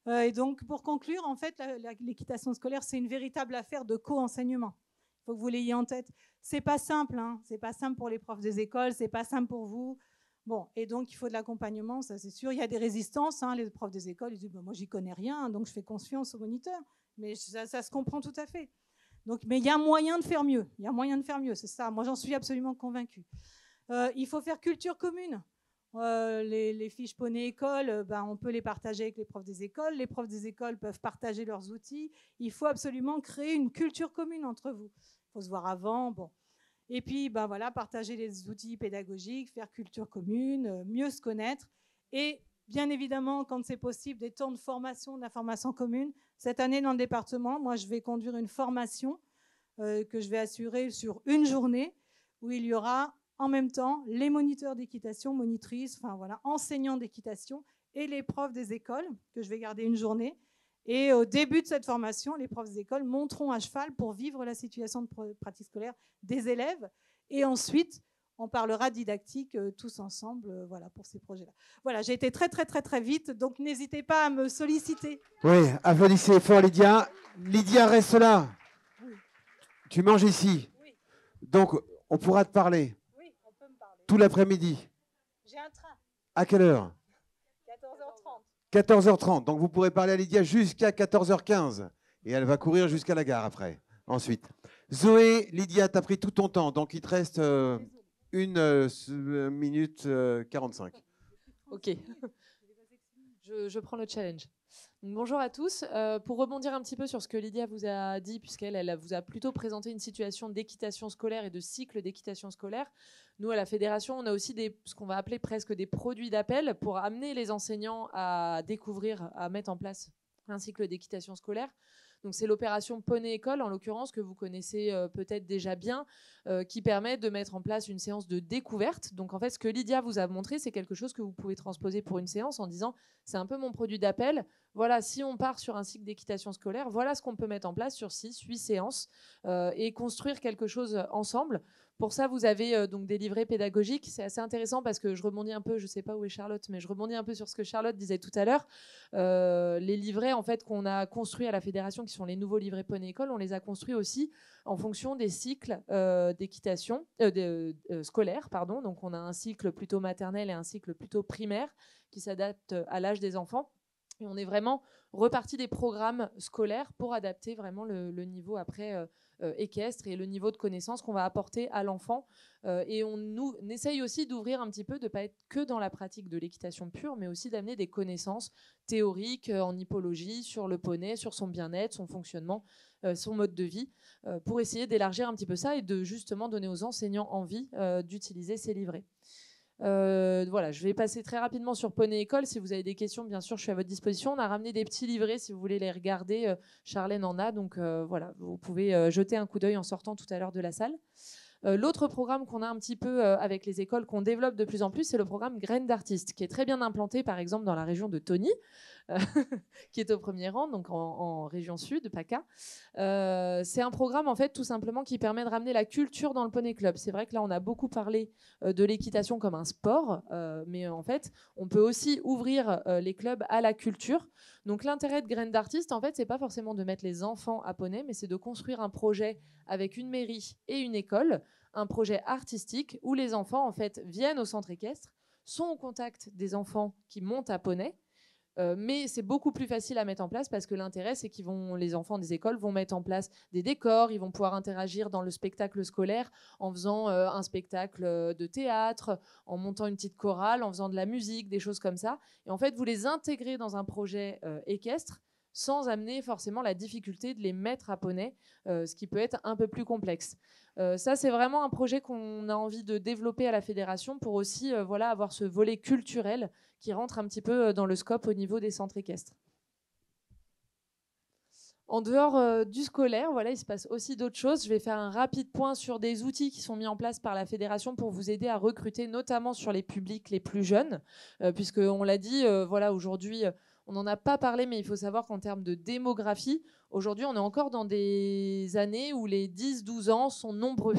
et donc, pour conclure, en fait, l'équitation scolaire, c'est une véritable affaire de co-enseignement. Il faut que vous l'ayez en tête. C'est pas simple, hein. C'est pas simple pour les profs des écoles, c'est pas simple pour vous. Bon, et donc, il faut de l'accompagnement, ça c'est sûr. Il y a des résistances, hein. Les profs des écoles, ils disent, moi, j'y connais rien, donc je fais confiance au moniteur. Mais ça se comprend tout à fait. Donc, mais il y a moyen de faire mieux. Il y a moyen de faire mieux, c'est ça. Moi, j'en suis absolument convaincue. Il faut faire culture commune. Les fiches poney école, on peut les partager avec les profs des écoles. Les profs des écoles peuvent partager leurs outils. Il faut absolument créer une culture commune entre vous. Il faut se voir avant. Bon. Et puis, voilà, partager les outils pédagogiques, faire culture commune, mieux se connaître. Et bien évidemment, quand c'est possible, des temps de formation, d'information commune. Cette année, dans le département, moi, je vais conduire une formation que je vais assurer sur une journée où il y aura en même temps les moniteurs d'équitation, monitrices, enseignants d'équitation et les profs des écoles, que je vais garder une journée. Et au début de cette formation, les profs des écoles monteront à cheval pour vivre la situation de pratique scolaire des élèves. Et ensuite, on parlera didactique tous ensemble, pour ces projets-là. Voilà, j'ai été très, très, très, très vite, donc n'hésitez pas à me solliciter. Oui, applaudissez fort, Lydia. Lydia, reste là. Oui. Tu manges ici. Oui. Donc, on pourra te parler. Oui, on peut me parler. Tout l'après-midi. J'ai un train. À quelle heure? 14h30. 14h30. Donc, vous pourrez parler à Lydia jusqu'à 14h15. Et elle va courir jusqu'à la gare après. Ensuite. Zoé, Lydia, tu as pris tout ton temps. Donc, il te reste 1 minute 45. Ok. Je prends le challenge. Donc, bonjour à tous. Pour rebondir un petit peu sur ce que Lydia vous a dit, puisqu'elle vous a plutôt présenté une situation d'équitation scolaire et de cycle d'équitation scolaire, nous, à la Fédération, on a aussi ce qu'on va appeler presque des produits d'appel pour amener les enseignants à découvrir, à mettre en place un cycle d'équitation scolaire. Donc, c'est l'opération Poney École, en l'occurrence, que vous connaissez peut-être déjà bien, qui permet de mettre en place une séance de découverte. Donc, en fait, ce que Lydia vous a montré, c'est quelque chose que vous pouvez transposer pour une séance en disant « c'est un peu mon produit d'appel. Voilà, si on part sur un cycle d'équitation scolaire, voilà ce qu'on peut mettre en place sur 6-8 séances et construire quelque chose ensemble ». Pour ça, vous avez donc des livrets pédagogiques. C'est assez intéressant parce que je rebondis un peu, je ne sais pas où est Charlotte, mais je rebondis un peu sur ce que Charlotte disait tout à l'heure. Les livrets en fait, qu'on a construits à la Fédération, qui sont les nouveaux livrets Poney École, on les a construits aussi en fonction des cycles d'équitation scolaire. Pardon. Donc, on a un cycle plutôt maternel et un cycle plutôt primaire qui s'adapte à l'âge des enfants. Et on est vraiment reparti des programmes scolaires pour adapter vraiment le niveau après équestre et le niveau de connaissance qu'on va apporter à l'enfant. Et on essaye aussi d'ouvrir un petit peu, de ne pas être que dans la pratique de l'équitation pure, mais aussi d'amener des connaissances théoriques en hippologie, sur le poney, sur son bien-être, son fonctionnement, son mode de vie, pour essayer d'élargir un petit peu ça et de justement donner aux enseignants envie d'utiliser ces livrets. Voilà, je vais passer très rapidement sur Poney École. Si vous avez des questions, bien sûr, je suis à votre disposition. On a ramené des petits livrets si vous voulez les regarder. Charlène en a, donc voilà, vous pouvez jeter un coup d'œil en sortant tout à l'heure de la salle. L'autre programme qu'on a un petit peu avec les écoles, qu'on développe de plus en plus, c'est le programme Graines d'artistes, qui est très bien implanté, par exemple, dans la région de Tony, qui est au premier rang, donc en région sud, PACA. C'est un programme, en fait, tout simplement, qui permet de ramener la culture dans le Poney Club. C'est vrai que là, on a beaucoup parlé de l'équitation comme un sport, mais en fait, on peut aussi ouvrir les clubs à la culture. Donc, l'intérêt de Graines d'artistes, en fait, c'est pas forcément de mettre les enfants à poney, mais c'est de construire un projet avec une mairie et une école, un projet artistique où les enfants, en fait, viennent au centre équestre, sont au contact des enfants qui montent à poney, Mais c'est beaucoup plus facile à mettre en place parce que l'intérêt, c'est les enfants des écoles vont mettre en place des décors, ils vont pouvoir interagir dans le spectacle scolaire en faisant un spectacle de théâtre, en montant une petite chorale, en faisant de la musique, des choses comme ça. Et en fait, vous les intégrez dans un projet équestre sans amener forcément la difficulté de les mettre à poney, ce qui peut être un peu plus complexe. Ça, c'est vraiment un projet qu'on a envie de développer à la fédération pour aussi avoir ce volet culturel qui rentre un petit peu dans le scope au niveau des centres équestres. En dehors du scolaire, il se passe aussi d'autres choses. Je vais faire un rapide point sur des outils qui sont mis en place par la fédération pour vous aider à recruter, notamment sur les publics les plus jeunes, puisqu'on l'a dit, aujourd'hui, on n'en a pas parlé, mais il faut savoir qu'en termes de démographie, aujourd'hui, on est encore dans des années où les 10-12 ans sont nombreux.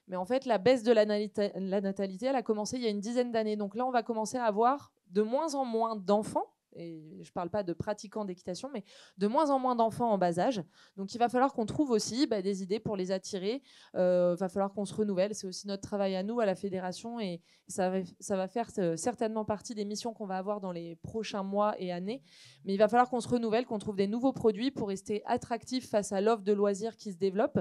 Mais en fait, la baisse de la natalité, elle a commencé il y a une dizaine d'années. Donc là, on va commencer à avoir de moins en moins d'enfants. Et je ne parle pas de pratiquants d'équitation, mais de moins en moins d'enfants en bas âge. Donc il va falloir qu'on trouve aussi des idées pour les attirer. Il va falloir qu'on se renouvelle. C'est aussi notre travail à nous, à la fédération, et ça va faire certainement partie des missions qu'on va avoir dans les prochains mois et années. Mais il va falloir qu'on se renouvelle, qu'on trouve des nouveaux produits pour rester attractif face à l'offre de loisirs qui se développe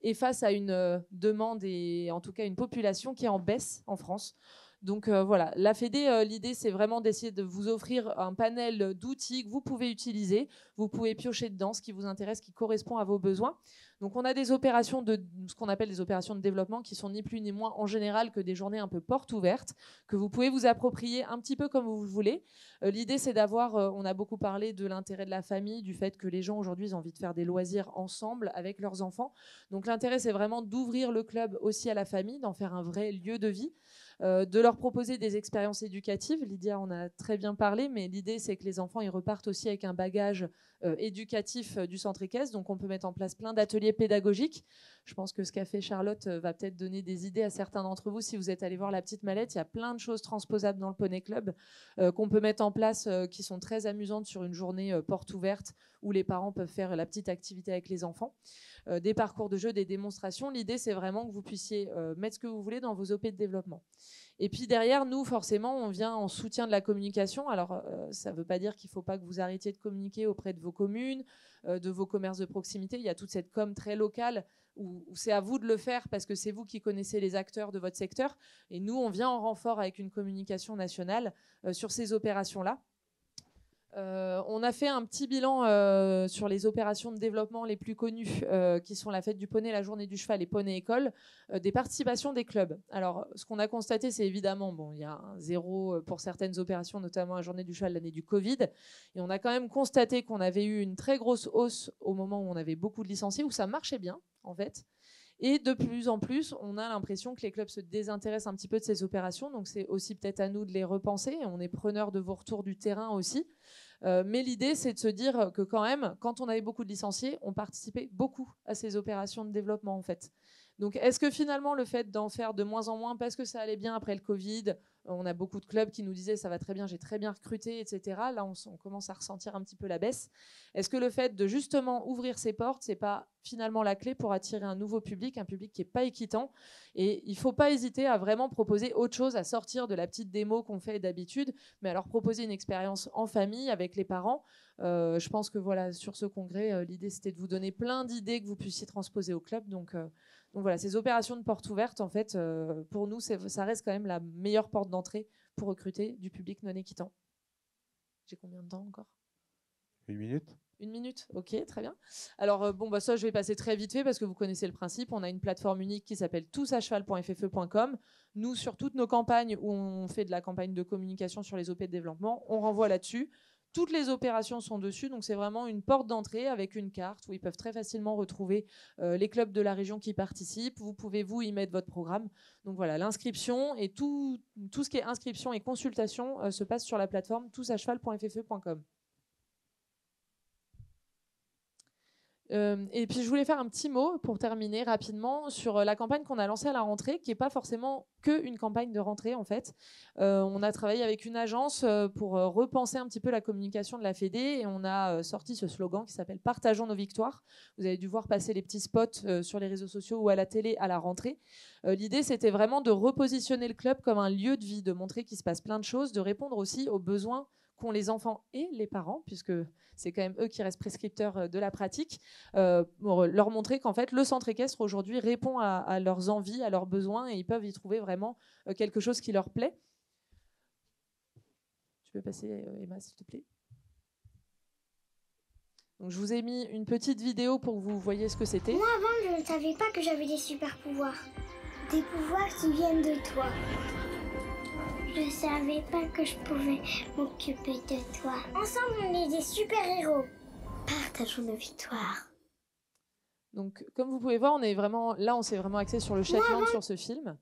et face à une demande et en tout cas une population qui est en baisse en France. Donc la Fédé, l'idée, c'est vraiment d'essayer de vous offrir un panel d'outils que vous pouvez utiliser. Vous pouvez piocher dedans ce qui vous intéresse, qui correspond à vos besoins. Donc on a des opérations ce qu'on appelle des opérations de développement qui sont ni plus ni moins en général que des journées un peu portes ouvertes, que vous pouvez vous approprier un petit peu comme vous voulez. L'idée, c'est d'avoir, on a beaucoup parlé de l'intérêt de la famille, du fait que les gens aujourd'hui ont envie de faire des loisirs ensemble avec leurs enfants. Donc l'intérêt, c'est vraiment d'ouvrir le club aussi à la famille, d'en faire un vrai lieu de vie. De leur proposer des expériences éducatives. Lydia en a très bien parlé, mais l'idée, c'est que les enfants ils repartent aussi avec un bagage éducatif du centre équestre. Donc, on peut mettre en place plein d'ateliers pédagogiques. Je pense que ce qu'a fait Charlotte va peut-être donner des idées à certains d'entre vous. Si vous êtes allé voir la petite mallette, il y a plein de choses transposables dans le Poney Club qu'on peut mettre en place qui sont très amusantes sur une journée porte ouverte où les parents peuvent faire la petite activité avec les enfants. Des parcours de jeu, des démonstrations. L'idée, c'est vraiment que vous puissiez mettre ce que vous voulez dans vos OP de développement. Et puis derrière, nous, forcément, on vient en soutien de la communication. Alors, ça ne veut pas dire qu'il ne faut pas que vous arrêtiez de communiquer auprès de vos communes, de vos commerces de proximité. Il y a toute cette com très locale où c'est à vous de le faire parce que c'est vous qui connaissez les acteurs de votre secteur. Et nous, on vient en renfort avec une communication nationale sur ces opérations-là. On a fait un petit bilan sur les opérations de développement les plus connues, qui sont la fête du poney, la journée du cheval et poney école, des participations des clubs. Alors, ce qu'on a constaté, c'est évidemment, il y a un zéro pour certaines opérations, notamment la journée du cheval l'année du Covid. Et on a quand même constaté qu'on avait eu une très grosse hausse au moment où on avait beaucoup de licenciés, où ça marchait bien, en fait. Et de plus en plus, on a l'impression que les clubs se désintéressent un petit peu de ces opérations. Donc, c'est aussi peut-être à nous de les repenser. On est preneurs de vos retours du terrain aussi. Mais l'idée, c'est de se dire que quand même, quand on avait beaucoup de licenciés, on participait beaucoup à ces opérations de développement, en fait. Donc, est-ce que finalement, le fait d'en faire de moins en moins, parce que ça allait bien après le Covid, on a beaucoup de clubs qui nous disaient « ça va très bien, j'ai très bien recruté, etc. » Là, on commence à ressentir un petit peu la baisse. Est-ce que le fait de justement ouvrir ses portes, c'est pas finalement la clé pour attirer un nouveau public, un public qui n'est pas équitant? Et il ne faut pas hésiter à vraiment proposer autre chose, à sortir de la petite démo qu'on fait d'habitude, mais à leur proposer une expérience en famille avec les parents. Je pense que voilà, sur ce congrès, l'idée c'était de vous donner plein d'idées que vous puissiez transposer au club. Donc voilà, ces opérations de porte ouverte, en fait, pour nous, ça reste quand même la meilleure porte d'entrée pour recruter du public non équitant. J'ai combien de temps encore ? 1 minute. 1 minute, ok, très bien. Alors ça, je vais passer très vite fait parce que vous connaissez le principe. On a une plateforme unique qui s'appelle tousacheval.ffe.com. Nous, sur toutes nos campagnes où on fait de la campagne de communication sur les OP de développement, on renvoie là-dessus. Toutes les opérations sont dessus, donc c'est vraiment une porte d'entrée avec une carte où ils peuvent très facilement retrouver les clubs de la région qui participent. Vous pouvez vous y mettre votre programme. Donc voilà, l'inscription et tout ce qui est inscription et consultation se passe sur la plateforme tousacheval.ffe.com. Et puis je voulais faire un petit mot pour terminer rapidement sur la campagne qu'on a lancée à la rentrée, qui n'est pas forcément qu'une campagne de rentrée en fait. On a travaillé avec une agence pour repenser un petit peu la communication de la Fédé et on a sorti ce slogan qui s'appelle « Partageons nos victoires ». Vous avez dû voir passer les petits spots sur les réseaux sociaux ou à la télé à la rentrée. L'idée, c'était vraiment de repositionner le club comme un lieu de vie, de montrer qu'il se passe plein de choses, de répondre aussi aux besoins qu'ont les enfants et les parents, puisque c'est quand même eux qui restent prescripteurs de la pratique, pour leur montrer qu'en fait, le centre équestre aujourd'hui répond à leurs envies, à leurs besoins, et ils peuvent y trouver vraiment quelque chose qui leur plaît. Tu peux passer, Emma, s'il te plaît. Donc, je vous ai mis une petite vidéo pour que vous voyez ce que c'était. Moi, avant, je ne savais pas que j'avais des super pouvoirs. Des pouvoirs qui viennent de toi. Je ne savais pas que je pouvais m'occuper de toi. Ensemble, on est des super-héros. Partageons nos victoires. Donc, comme vous pouvez voir, on s'est vraiment axé sur le Shetland, sur ce film.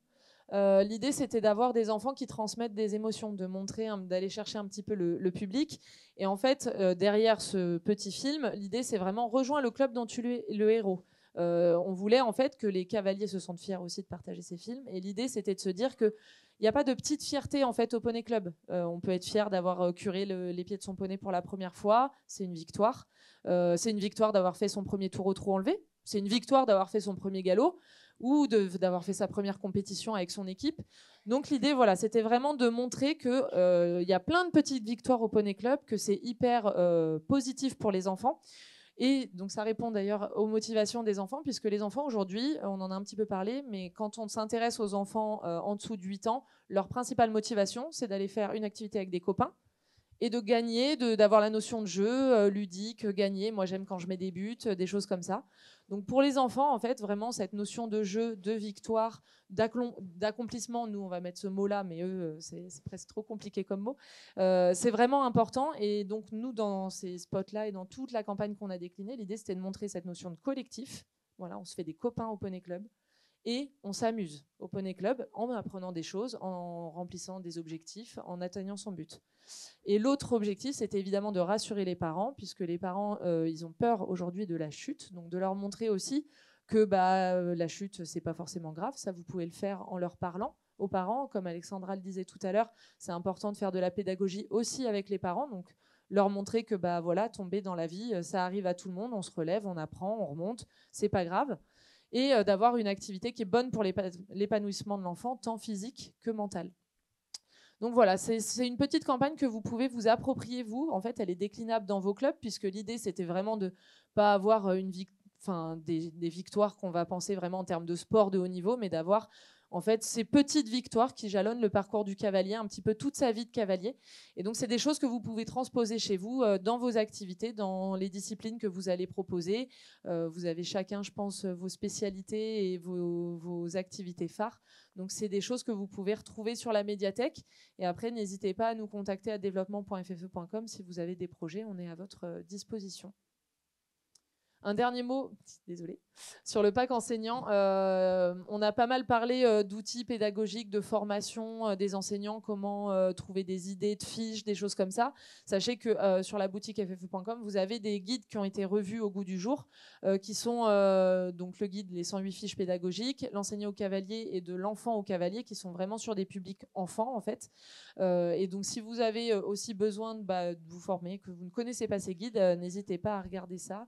L'idée, c'était d'avoir des enfants qui transmettent des émotions, de montrer, d'aller chercher un petit peu le public. Et en fait, derrière ce petit film, l'idée, c'est vraiment rejoindre le club dont tu es le héros. On voulait en fait que les cavaliers se sentent fiers aussi de partager ces films. Et l'idée, c'était de se dire que il n'y a pas de petite fierté en fait au Poney Club. On peut être fier d'avoir curé les pieds de son poney pour la première fois, c'est une victoire. C'est une victoire d'avoir fait son premier tour au trot enlevé. C'est une victoire d'avoir fait son premier galop ou d'avoir fait sa première compétition avec son équipe. Donc l'idée, voilà, c'était vraiment de montrer qu'il y a plein de petites victoires au Poney Club, que c'est hyper positif pour les enfants. Et donc ça répond d'ailleurs aux motivations des enfants, puisque les enfants aujourd'hui, on en a un petit peu parlé, mais quand on s'intéresse aux enfants en dessous de 8 ans, leur principale motivation, c'est d'aller faire une activité avec des copains et de gagner, d'avoir la notion de jeu ludique, gagner. Moi, j'aime quand je mets des buts, des choses comme ça. Donc pour les enfants, en fait, vraiment cette notion de jeu, de victoire, d'accomplissement, nous on va mettre ce mot-là, mais eux, c'est presque trop compliqué comme mot, c'est vraiment important. Et donc nous, dans ces spots-là et dans toute la campagne qu'on a déclinée, l'idée c'était de montrer cette notion de collectif. Voilà, on se fait des copains au Poney Club. Et on s'amuse au Poney Club en apprenant des choses, en remplissant des objectifs, en atteignant son but. Et l'autre objectif, c'était évidemment de rassurer les parents, puisque les parents, ils ont peur aujourd'hui de la chute, donc de leur montrer aussi que la chute, c'est pas forcément grave, ça vous pouvez le faire en leur parlant aux parents. Comme Alexandra le disait tout à l'heure, c'est important de faire de la pédagogie aussi avec les parents, donc leur montrer que voilà, tomber dans la vie, ça arrive à tout le monde, on se relève, on apprend, on remonte, c'est pas grave. Et d'avoir une activité qui est bonne pour l'épanouissement de l'enfant, tant physique que mental. Donc voilà, c'est une petite campagne que vous pouvez vous approprier, vous. En fait, elle est déclinable dans vos clubs, puisque l'idée, c'était vraiment de ne pas avoir des victoires qu'on va penser vraiment en termes de sport de haut niveau, mais d'avoir en fait ces petites victoires qui jalonnent le parcours du cavalier, un petit peu toute sa vie de cavalier. Et donc, c'est des choses que vous pouvez transposer chez vous, dans vos activités, dans les disciplines que vous allez proposer. Vous avez chacun, je pense, vos spécialités et vos activités phares. Donc, c'est des choses que vous pouvez retrouver sur la médiathèque. Et après, n'hésitez pas à nous contacter à développement.ffe.com si vous avez des projets. On est à votre disposition. Un dernier mot, désolé, sur le pack enseignant. On a pas mal parlé d'outils pédagogiques, de formation des enseignants, comment trouver des idées de fiches, des choses comme ça. Sachez que sur la boutique ffe.com, vous avez des guides qui ont été revus au goût du jour, qui sont donc le guide, les 108 fiches pédagogiques, l'enseigné au cavalier et de l'enfant au cavalier, qui sont vraiment sur des publics enfants en fait. Et donc si vous avez aussi besoin de vous former, que vous ne connaissez pas ces guides, n'hésitez pas à regarder ça.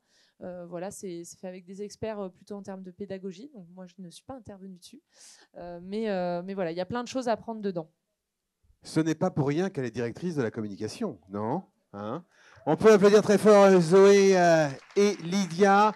Voilà, c'est fait avec des experts plutôt en termes de pédagogie. Donc moi, je ne suis pas intervenue dessus. Mais voilà, il y a plein de choses à prendre dedans. Ce n'est pas pour rien qu'elle est directrice de la communication, non, hein? On peut applaudir très fort Zoé et Lydia.